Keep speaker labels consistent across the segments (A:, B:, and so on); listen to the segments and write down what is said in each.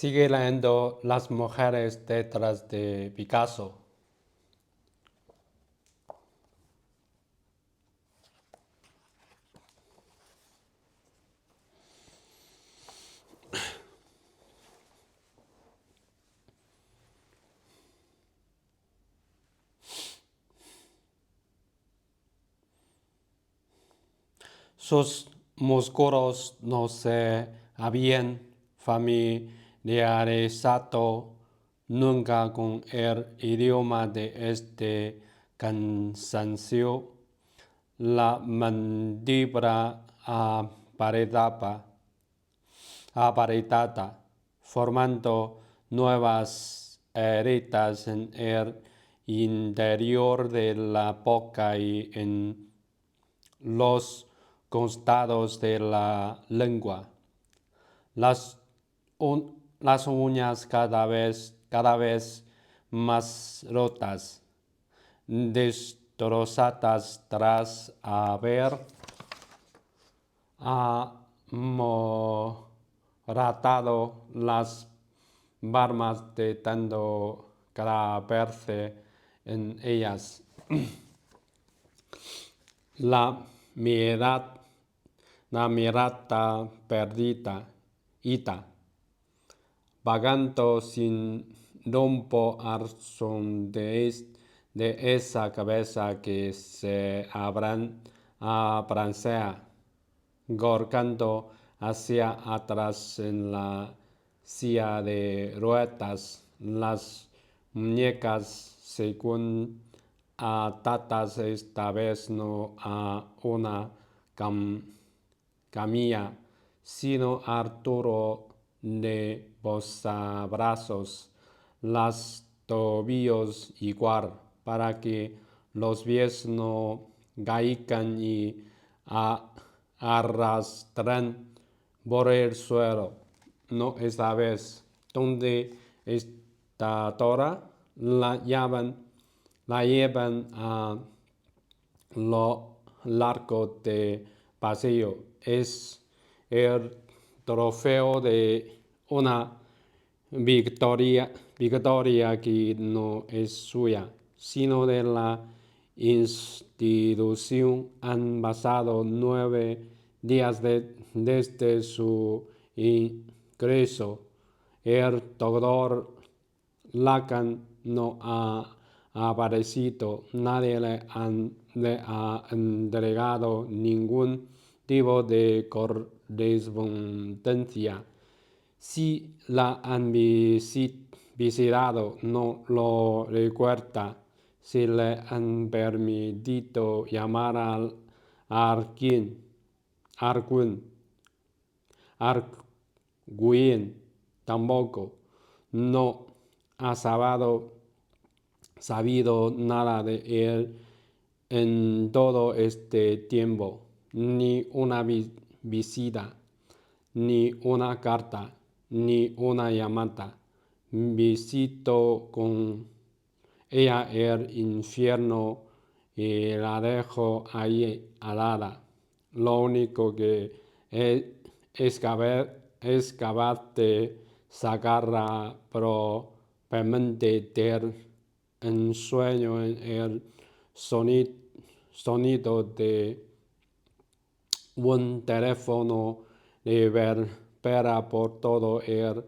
A: Sigue leyendo Las mujeres detrás de Picasso. Sus músculos no se habían familiarizado nunca con el idioma de este cansancio. La mandíbula apretaba, formando nuevas heridas en el interior de la boca y en los costados de la lengua. Las, las uñas cada vez más rotas, destrozadas tras haber amoratado las barmas de tanto clavarse en ellas. La mirada perdida, vagando sin rumbo al son de esa cabeza que se abrancea, gorgando hacia atrás en la silla de ruedas, las muñecas según atadas esta vez no a una camilla, sino a Arturo de posabrazos, las tobillos igual, para que los pies no caigan y arrastran por el suelo. No esta vez, donde está Dora, la llevan a lo largo de pasillo. Es el trofeo de una victoria que no es suya, sino de la institución. Han pasado 9 días desde su ingreso. El doctor Lacan no ha aparecido. Nadie le ha entregado ningún tipo de correspondencia. Si la han visitado, no lo recuerda. Si le han permitido llamar a Arguin, tampoco. No ha sabido nada de él en todo este tiempo, ni una visita, ni una carta, ni una llamada. Visito con ella el infierno y la dejo ahí alada. Lo único que es capaz de sacarla probablemente del ensueño en el sonido de un teléfono reverbera por todo el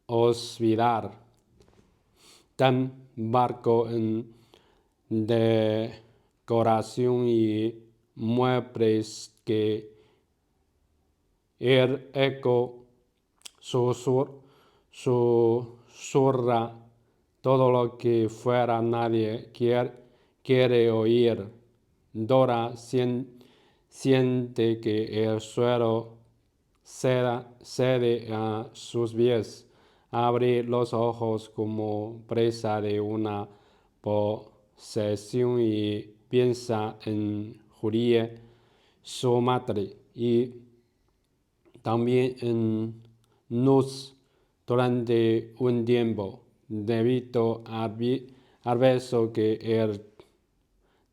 A: hospital. Tan barco en decoración y muebles que el eco susurra todo lo que fuera nadie quiere oír. Dora siente que el suelo cede a sus pies. Abre los ojos como presa de una posesión y piensa en Julie, su madre, y también en Nus durante un tiempo, debido al beso que el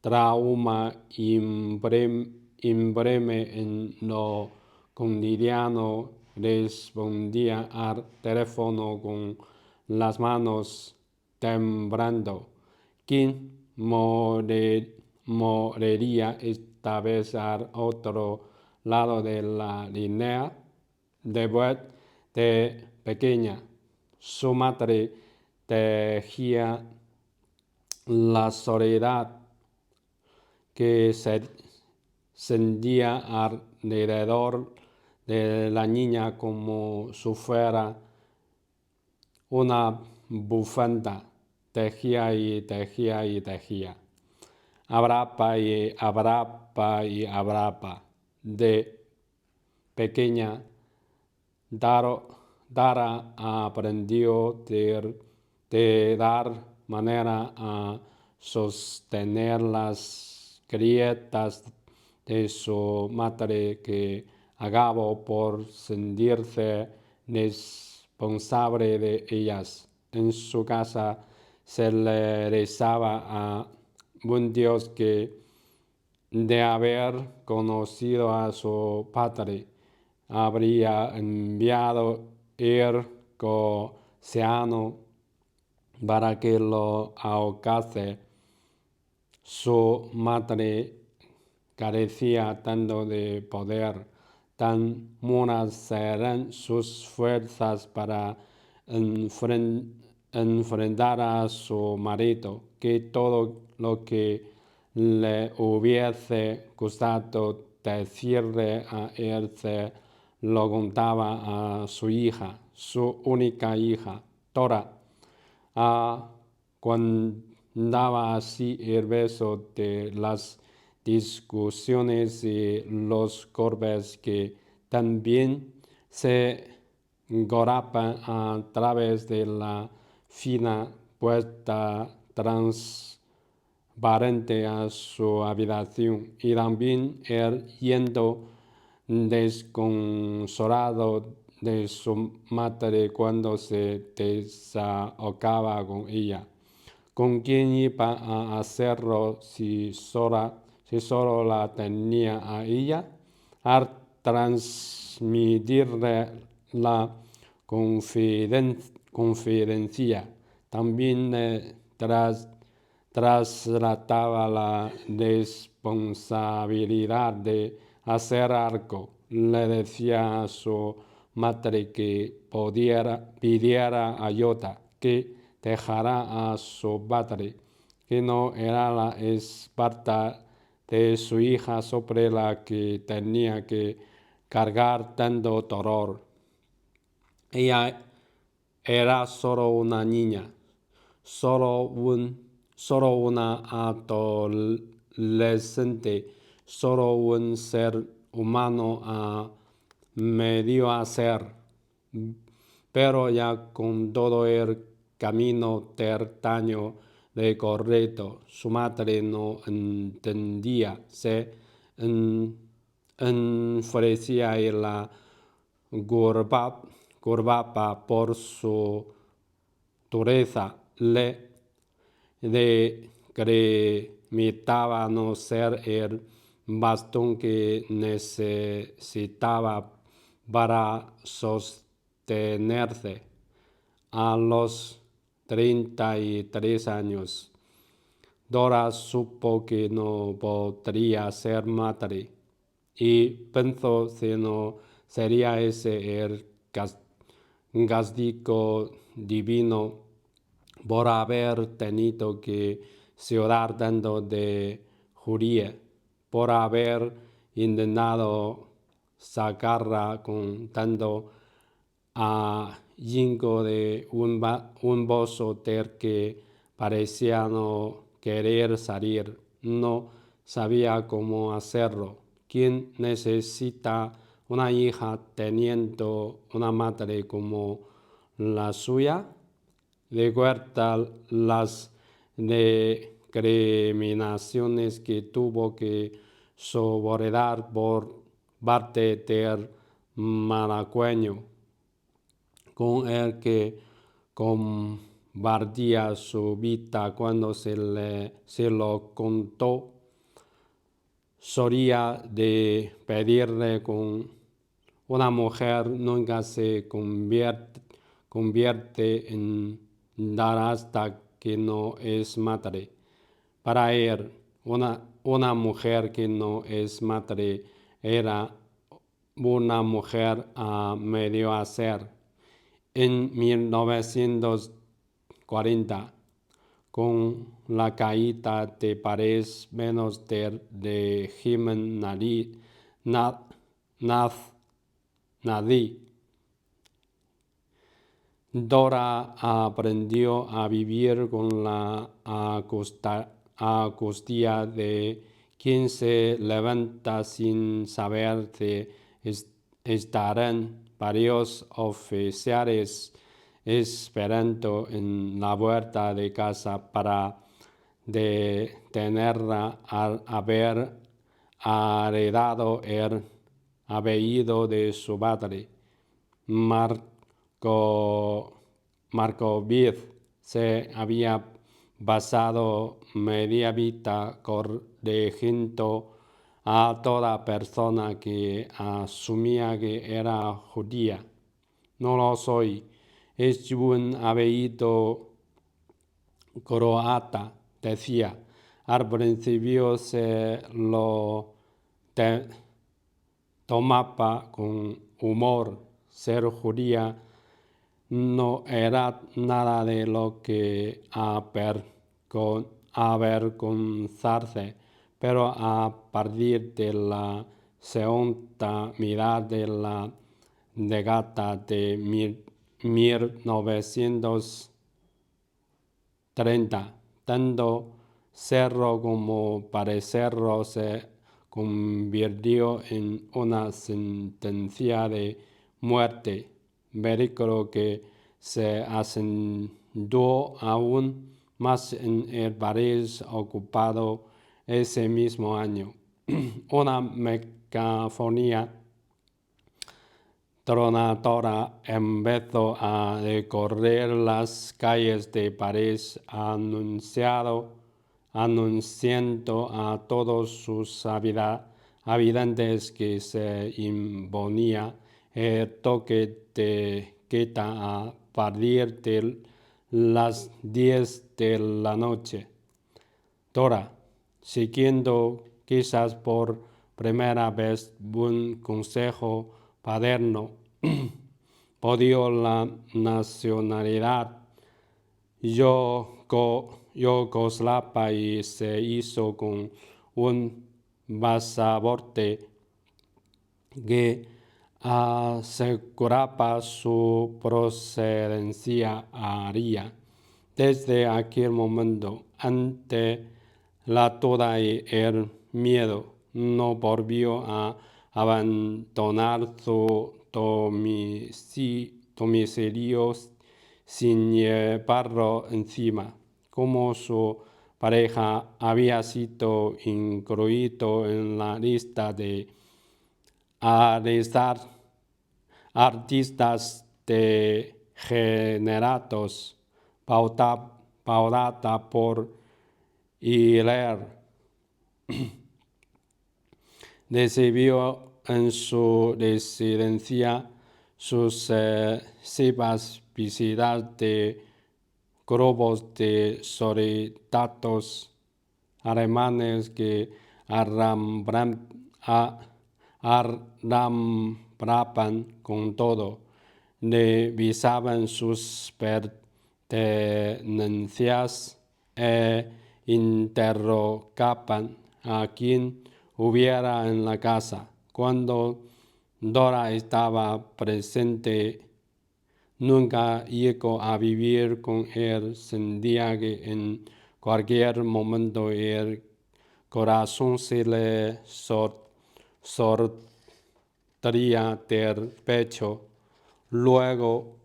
A: trauma imprime en lo cotidiano. respondía al teléfono con las manos temblando. ¿Quién moriría esta vez al otro lado de la línea? De pequeña, su madre tejía la soledad que se sentía alrededor de la niña como si fuera una bufanda. Tejía y tejía y tejía. Abrapa y abrapa y abrapa. De pequeña, Dara aprendió de dar manera a sostener las grietas de su madre, que acabó por sentirse responsable de ellas. En su casa se le rezaba a un Dios que, de haber conocido a su padre, habría enviado el océano para que lo ahogase. Su madre carecía tanto de poder, tan mudas eran sus fuerzas para enfrentar a su marido, que todo lo que le hubiese gustado decirle a él se lo contaba a su hija, su única hija, Dora. Contaba así el beso de las discusiones y los golpes que también se gorapan a través de la fina puerta transparente a su habitación, y también él yendo desconsolado de su madre cuando se desahogaba con ella. ¿Con quién iba a hacerlo si solo la tenía a ella? Al transmitirle la confidencia, también le trasladaba la responsabilidad de hacer algo. Le decía a su madre que pidiera ayuda, que dejara a su padre, que no era la esparta de su hija sobre la que tenía que cargar tanto dolor. Ella era solo una niña, solo una adolescente, solo un ser humano a medio hacer. Pero ya con todo el camino tertaño recorrido, su madre no entendía, se enfurecía y la curvaba por su dureza, le decretaba no ser el bastón que necesitaba para sostenerse. A los 33 años, Dora supo que no podría ser madre, y pensó si no sería ese el castigo divino por haber tenido que llorar tanto de Julia, por haber intentado sacarla con tanto ahínco de un pozo del que parecía no querer salir. No sabía cómo hacerlo. ¿Quién necesita una hija teniendo una madre como la suya? Recuerda las recriminaciones que tuvo que soportar por parte del malagueño, con el que compartía su vida. Cuando se lo contó, solía de pedirle con Una mujer nunca se convierte en dar hasta que no es madre. Para él, una mujer que no es madre era una mujer a medio hacer. En 1940, con la caída de París menos del régimen nazi, Dora aprendió a vivir con la angustia de quien se levanta sin saber que estarán varios oficiales esperando en la puerta de casa para detenerla al haber heredado el apellido de su padre. Markovitch se había basado media vida corrigiendo a toda persona que asumía que era judía. No lo soy. Es un apellido croata, decía. Al principio se lo tomaba con humor. Ser judía no era nada de lo que avergonzarse, pero a partir de la segunda mitad de la década de 1930, tanto serlo como parecerlo se convirtió en una sentencia de muerte, verídico que se acentuó aún más en el París ocupado ese mismo año. Una megafonía tronadora empezó a recorrer las calles de París anunciando a todos sus habitantes que se imponía el toque de queda a partir de las 10 de la noche. Dora, siguiendo quizás por primera vez un consejo paterno, odió la nacionalidad yugoslava y se hizo con un pasaporte que aseguraba su procedencia aria. Desde aquel momento, ante la duda y el miedo, no volvió a abandonar su domicilio sin llevarlo encima. Como su pareja había sido incluido en la lista de artistas degenerados pautada por Hitler, recibió en su residencia sucesivas visitas de grupos de soldados alemanes que arrambraban con todo, revisaban sus pertenencias e interrogaban a quien hubiera en la casa. Cuando Dora estaba presente, nunca llegó a vivir con él, sentía que en cualquier momento el corazón se le sortaría del pecho. Luego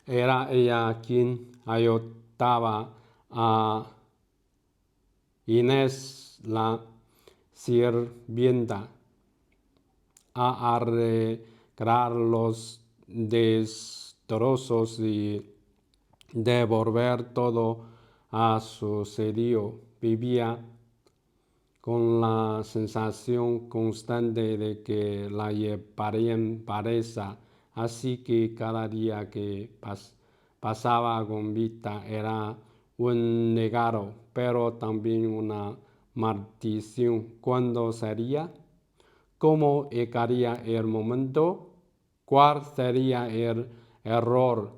A: era ella quien ayudaba a Inés, la sirvienta, a arreglar los destrozos y devolver todo a su sitio. Vivía con la sensación constante de que la llevarían presa. Así que cada día que pasaba con Vita era un regalo, pero también una maldición. ¿Cuándo sería? ¿Cómo llegaría el momento? ¿Cuál sería el error?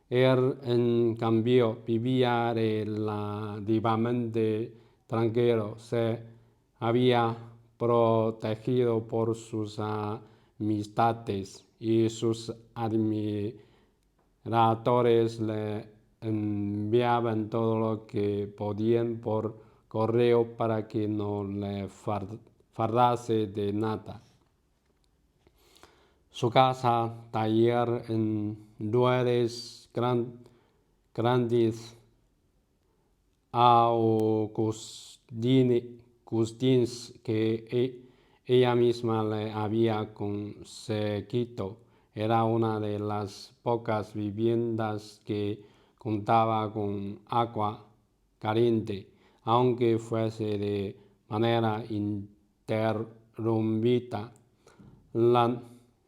A: Él, en cambio, vivía relativamente tranquilo. Se había protegido por sus amistades y sus admiradores le enviaban todo lo que podían por correo para que no le faltase de nada. Su casa, taller en Dueres Grandes, Augustins, que ella misma le había conseguido, era una de las pocas viviendas que contaba con agua caliente, aunque fuese de manera interrumpida. La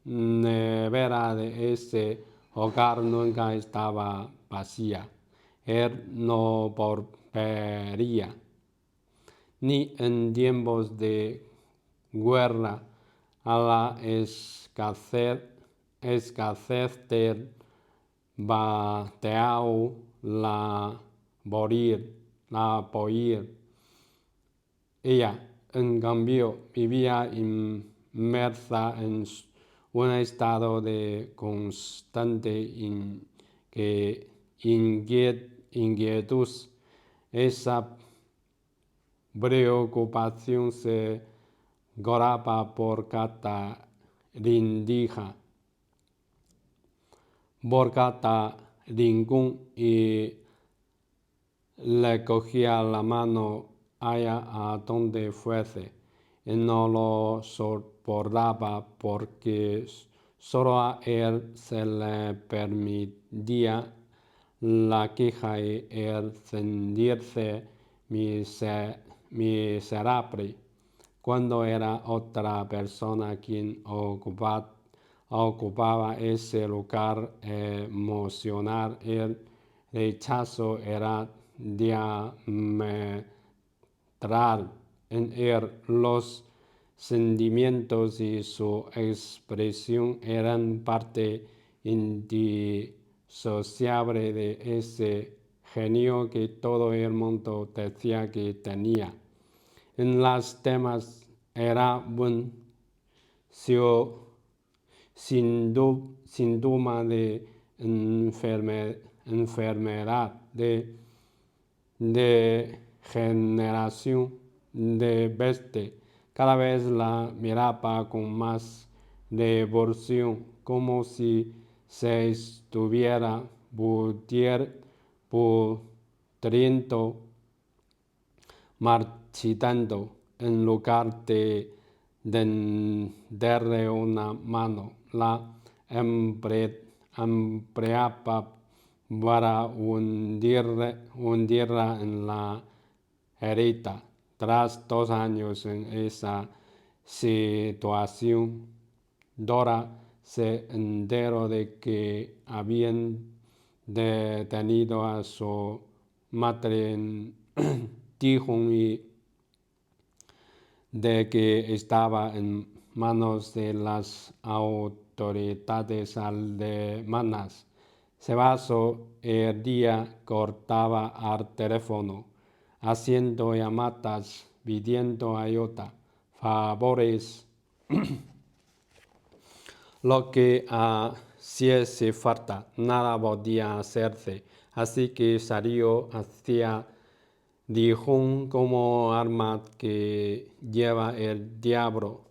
A: nevera de ese hogar nunca estaba vacía. Él no volvería, ni en tiempos de guerra, a la escasez del bateo la boir. Ella, en cambio, vivía inmersa en un estado de constante inquietud. Esa preocupación se graba por cada rincón y le cogía la mano allá a donde fuese. Él no lo soportaba porque solo a él se le permitía la queja y el sentirse miserable cuando era otra persona quien ocupaba ese lugar emocional. El rechazo era diametral en él. Los sentimientos y su expresión eran parte indisociable de ese genio que todo el mundo decía que tenía. En las temas era buen síntoma de enfermedad, de degeneración de bestia. Cada vez la miraba con más devoción, como si se estuviera pudriendo, marchitando. En lugar de tenderle una mano, la empleaba para hundirla en la herida. Tras 2 años en esa situación, Dora se enteró de que habían detenido a su madre en Dijon y de que estaba en manos de las autoridades alemanas. Se pasó el día cortaba al teléfono, haciendo llamadas, pidiendo ayuda, favores, lo que hiciese falta. Nada podía hacerse, así que salió hacia Dijon como arma que lleva el diablo,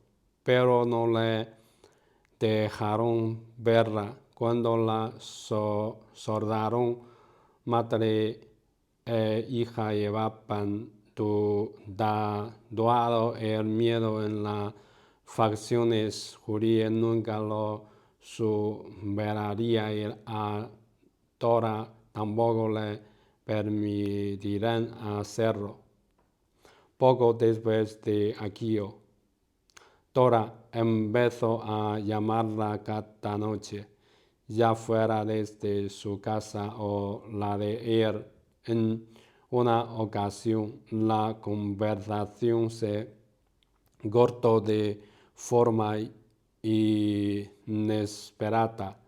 A: pero no le dejaron verla. Cuando la soldaron, madre e hija llevaban tatuado el miedo en las facciones. Juliet nunca lo superaría y a Dora tampoco le permitirán hacerlo. Poco después de aquello, Dora empezó a llamarla cada noche, ya fuera desde su casa o la de él. En una ocasión, la conversación se cortó de forma inesperada.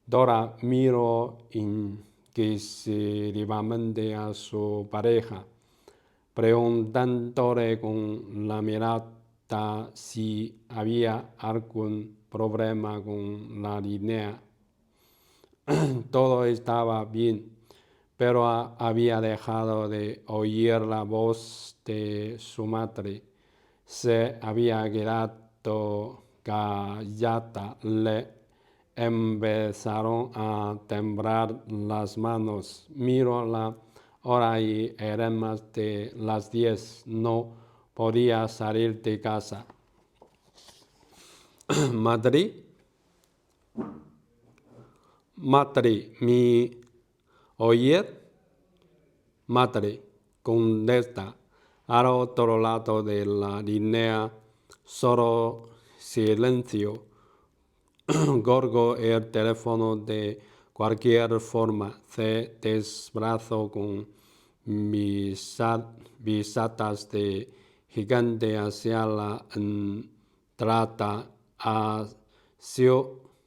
A: Dora miró inquisitivamente a su pareja, preguntándole con la mirada si había algún problema con la línea. Todo estaba bien, pero había dejado de oír la voz de su madre. Se había quedado callada. Le empezaron a temblar las manos. Miró la hora y eran más de las 10. No podía salir de casa. Madre, madre, ¿me oyes? Madre, contesta. Al otro lado de la línea, solo silencio. Colgó el teléfono de cualquier forma. Se desplazó con visatas de gigante hacia la entrada, hacia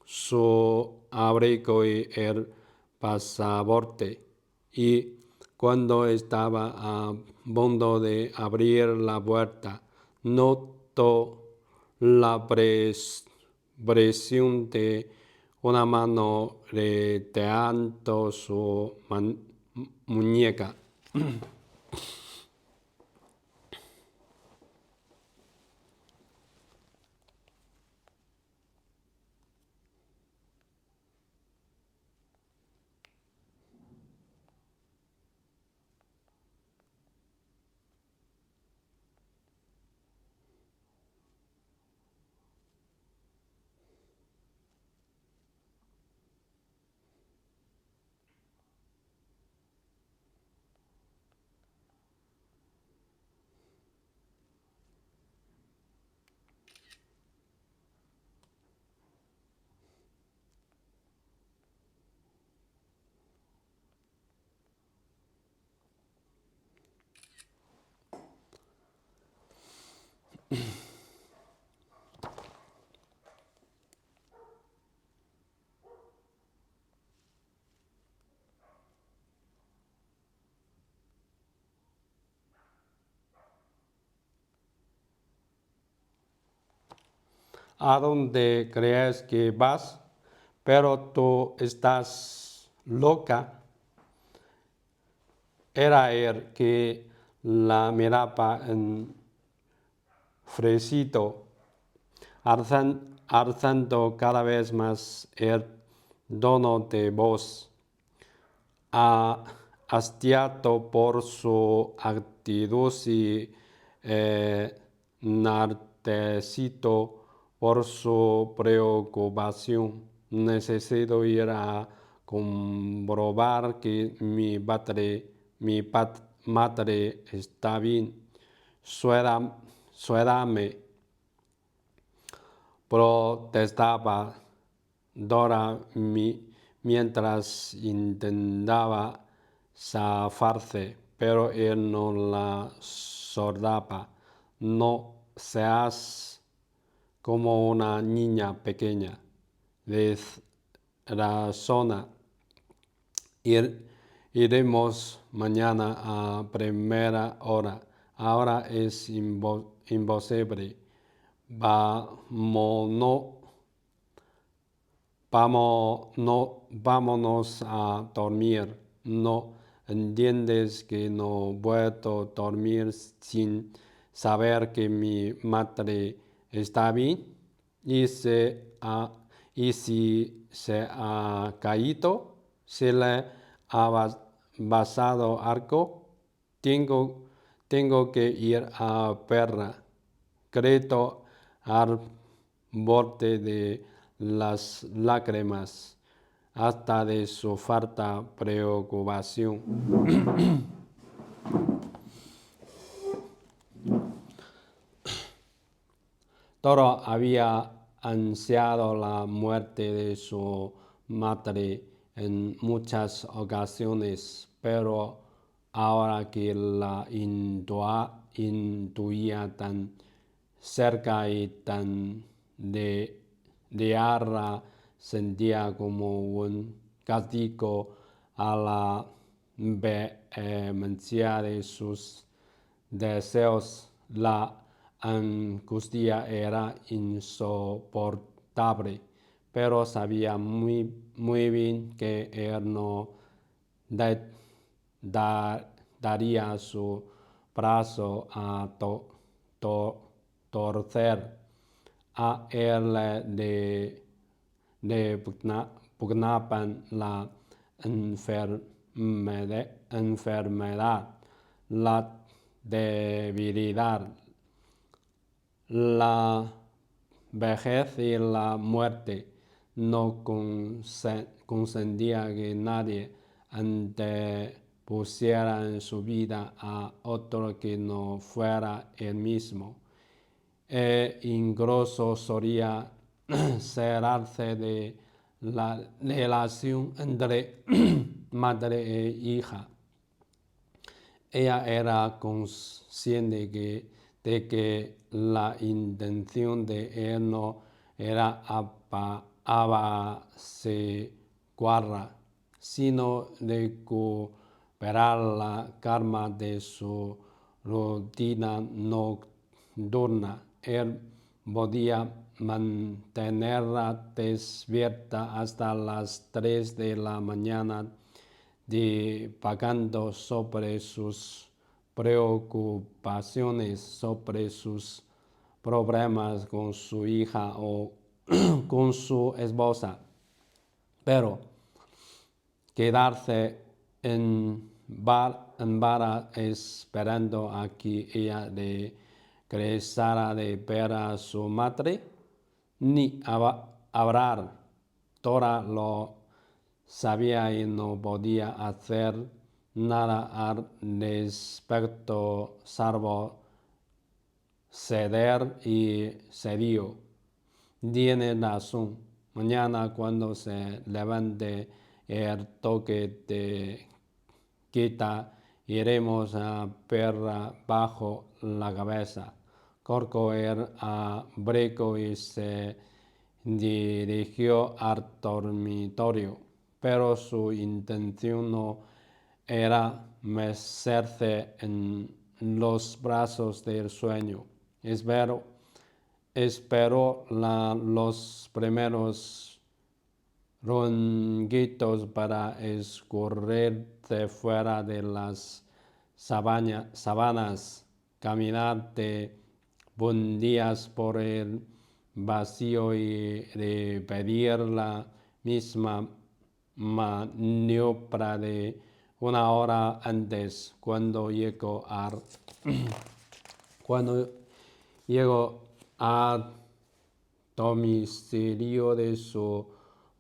A: su abrigo y el pasaporte. Y cuando estaba a punto de abrir la puerta, notó la presión de una mano rodeando su muñeca. ¿A dónde crees que vas? Pero tú estás loca. Era él que la miraba enfurecido, alzando cada vez más el tono de voz, hastiado por su actitud y enardecido por su preocupación. Necesito ir a comprobar que mi madre está bien. Suéltame, protestaba Dora mientras intentaba zafarse, pero él no la soltaba. No seas como una niña pequeña. Razona. Iremos mañana a primera hora. Ahora es imposible. Vámonos a dormir. ¿No entiendes que no puedo dormir sin saber que mi madre está bien? ¿Y si se ha caído? ¿Se le ha pasado algo? Tengo que ir a verla. Grito al borde de las lágrimas, hasta de su falta preocupación. Todo había ansiado la muerte de su madre en muchas ocasiones, pero ahora que la intuía tan cerca y tan de arra, sentía como un castigo a la vehemencia de sus deseos. La angustia era insoportable, pero sabía muy bien que él no daría su brazo a torcer. A él le pugnaban la enfermedad, la debilidad, la vejez y la muerte. No consentía que nadie antepusiera en su vida a otro que no fuera él mismo. Incluso solía cerrarse de la relación entre madre e hija. Ella era consciente de que la intención de él no era apaciguarla, sino recuperar la calma de su rutina nocturna. Él podía mantenerla despierta hasta las 3 de la mañana, divagando sobre sus preocupaciones, sobre sus problemas con su hija o con su esposa. Pero quedarse en vara esperando a que ella regresara de ver a su madre, ni hablar. Toda lo sabía y no podía hacer nada al respecto salvo ceder, y cedió. Tiene razón. Mañana cuando se levante el toque de queda, iremos a verla bajo la cabeza. Colgó el abrigo y se dirigió al dormitorio, pero su intención no era mecerse en los brazos del sueño. Esperó los primeros ronquitos para escurrirse fuera de las sabanas, caminar de puntillas por el vacío y repetir la misma maniobra de una hora antes. Cuando llegó a domicilio de su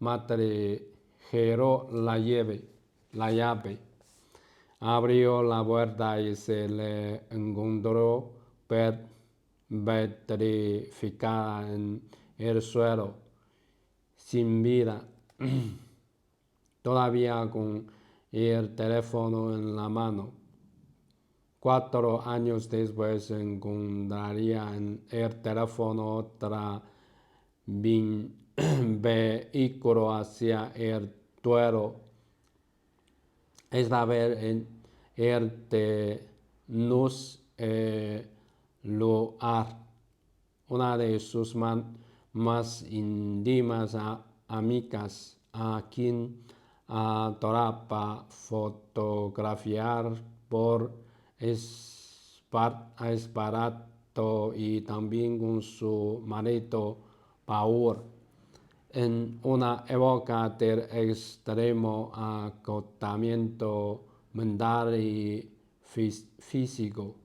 A: madre, giró la llave, abrió la puerta y se le encontró petrificada en el suelo, sin vida, todavía con el teléfono en la mano. 4 años después encontraría en el teléfono otra vehículo hacia el Duero. Esta vez en el de Nus Luar, una de sus más íntimas amigas, a quien adoraba fotografiar por aparato, y también con su marido Paul, en una época del extremo agotamiento mental y físico.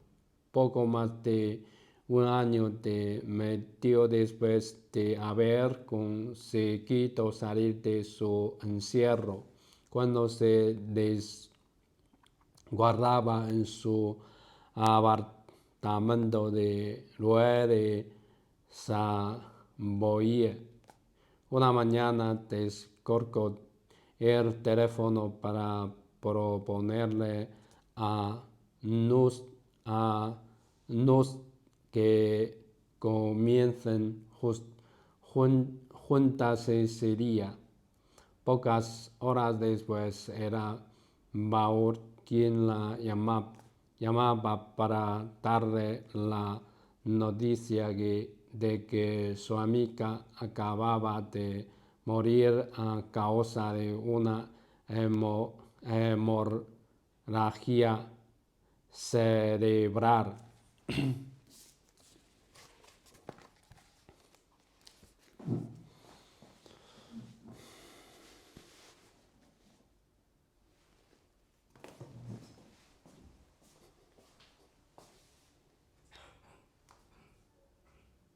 A: Poco más de un año de medio después de haber conseguido salir de su encierro, cuando se guardaba en su apartamento de Rue de Saboie. Una mañana descolgó el teléfono para proponerle a Nus que comiencen juntas ese día. Pocas horas después era Baur quien la llamaba para darle la noticia de que su amiga acababa de morir a causa de una hemorragia cerebral.